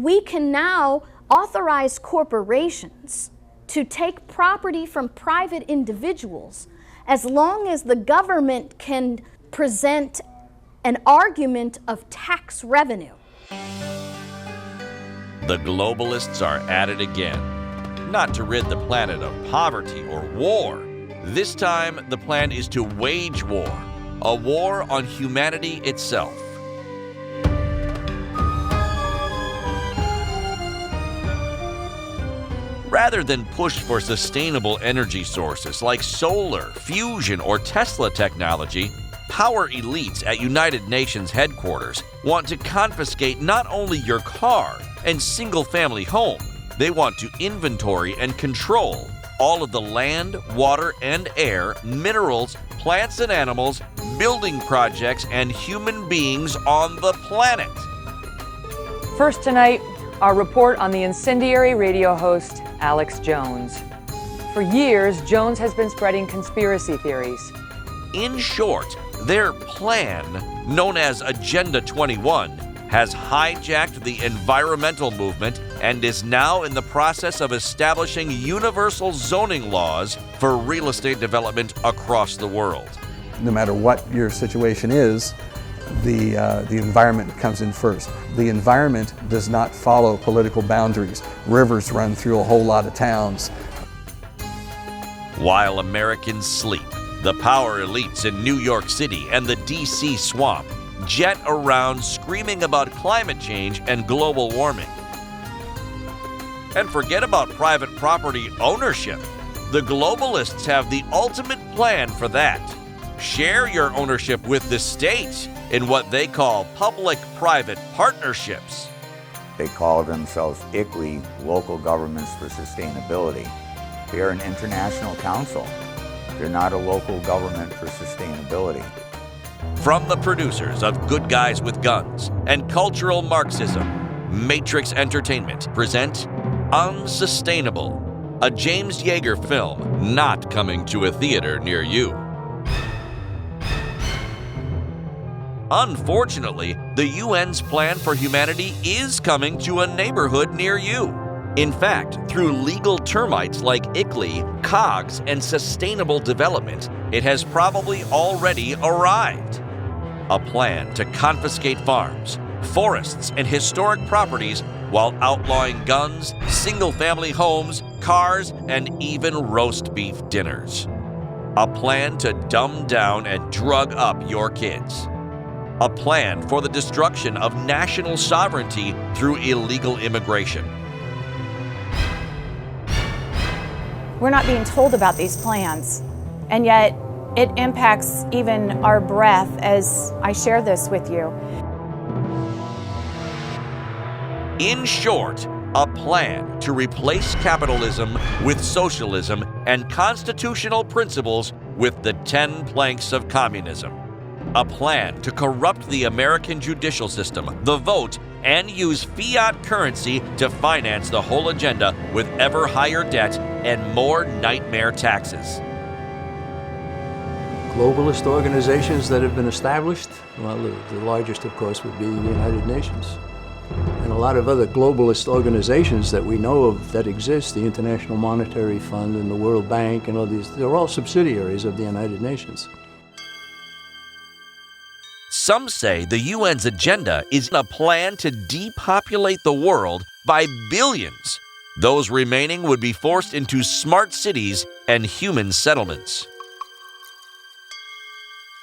we can now authorize corporations to take property from private individuals as long as the government can present an argument of tax revenue. The globalists are at it again. Not to rid the planet of poverty or war. This time, the plan is to wage war, a war on humanity itself. Rather than push for sustainable energy sources like solar, fusion, or Tesla technology, power elites at United Nations headquarters want to confiscate not only your car and single-family home, they want to inventory and control all of the land, water, and air, minerals, plants and animals, building projects, and human beings on the planet. First tonight, our report on the incendiary radio host, Alex Jones. For years, Jones has been spreading conspiracy theories. In short, their plan, known as Agenda 21, has hijacked the environmental movement and is now in the process of establishing universal zoning laws for real estate development across the world. No matter what your situation is, the environment comes in first. The environment does not follow political boundaries. Rivers run through a whole lot of towns. While Americans sleep, the power elites in New York City and the DC swamp jet around screaming about climate change and global warming. And forget about private property ownership. The globalists have the ultimate plan for that. Share your ownership with the state in what they call public-private partnerships. They call themselves ICLEI, Local Governments for Sustainability. They're an international council. They're not a local government for sustainability. From the producers of Good Guys with Guns and Cultural Marxism, Matrix Entertainment present Unsustainable, a James Yeager film not coming to a theater near you. Unfortunately, the UN's plan for humanity is coming to a neighborhood near you. In fact, through legal termites like ICLEI, COGS, and sustainable development, it has probably already arrived. A plan to confiscate farms, forests, and historic properties while outlawing guns, single-family homes, cars, and even roast beef dinners. A plan to dumb down and drug up your kids. A plan for the destruction of national sovereignty through illegal immigration. We're not being told about these plans, and yet it impacts even our breath as I share this with you. In short, a plan to replace capitalism with socialism and constitutional principles with the 10 planks of communism. A plan to corrupt the American judicial system, the vote, and use fiat currency to finance the whole agenda with ever higher debt and more nightmare taxes. Globalist organizations that have been established, well, the largest, of course, would be the United Nations. And a lot of other globalist organizations that we know of that exist, the International Monetary Fund and the World Bank and all these, they're all subsidiaries of the United Nations. Some say the UN's agenda is a plan to depopulate the world by billions. Those remaining would be forced into smart cities and human settlements.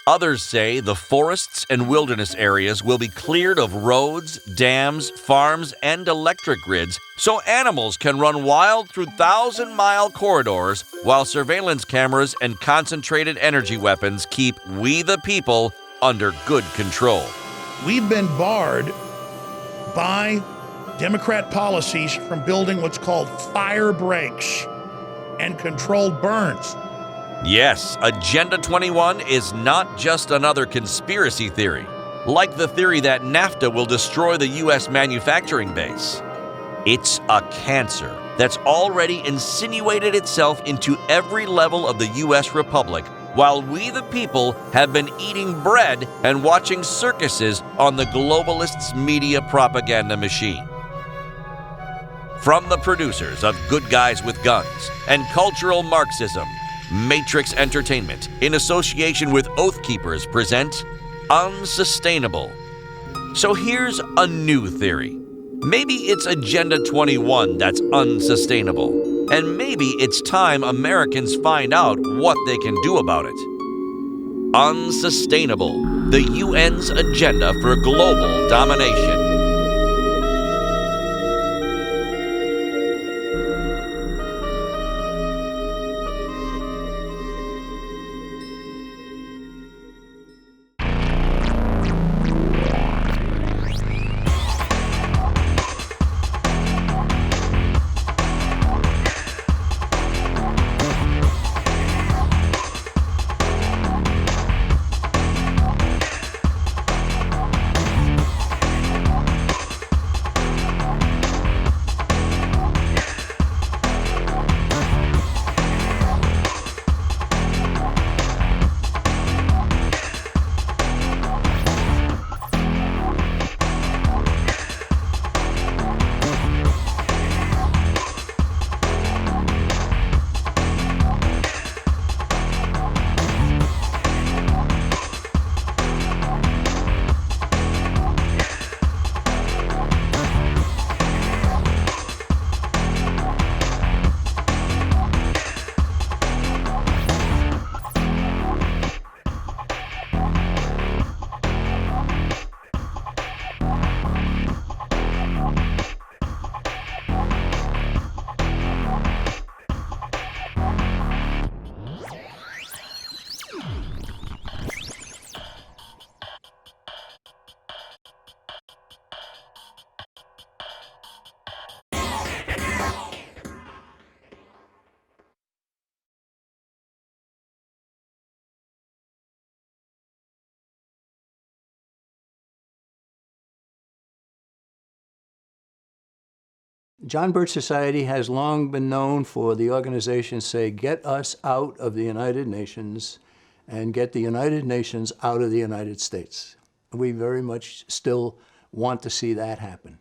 Others say the forests and wilderness areas will be cleared of roads, dams, farms, and electric grids so animals can run wild through 1,000-mile corridors while surveillance cameras and concentrated energy weapons keep we the people under good control. We've been barred by Democrat policies from building what's called fire breaks and controlled burns. Yes, Agenda 21 is not just another conspiracy theory, like the theory that NAFTA will destroy the U.S. manufacturing base. It's a cancer that's already insinuated itself into every level of the U.S. Republic, while we the people have been eating bread and watching circuses on the globalists' media propaganda machine. From the producers of Good Guys with Guns and Cultural Marxism, Matrix Entertainment, in association with Oath Keepers, present Unsustainable. So here's a new theory. Maybe it's Agenda 21 that's unsustainable, and maybe it's time Americans find out what they can do about it. Unsustainable, the UN's agenda for global domination. John Birch Society has long been known for the organization say, get us out of the United Nations and get the United Nations out of the United States. We very much still want to see that happen.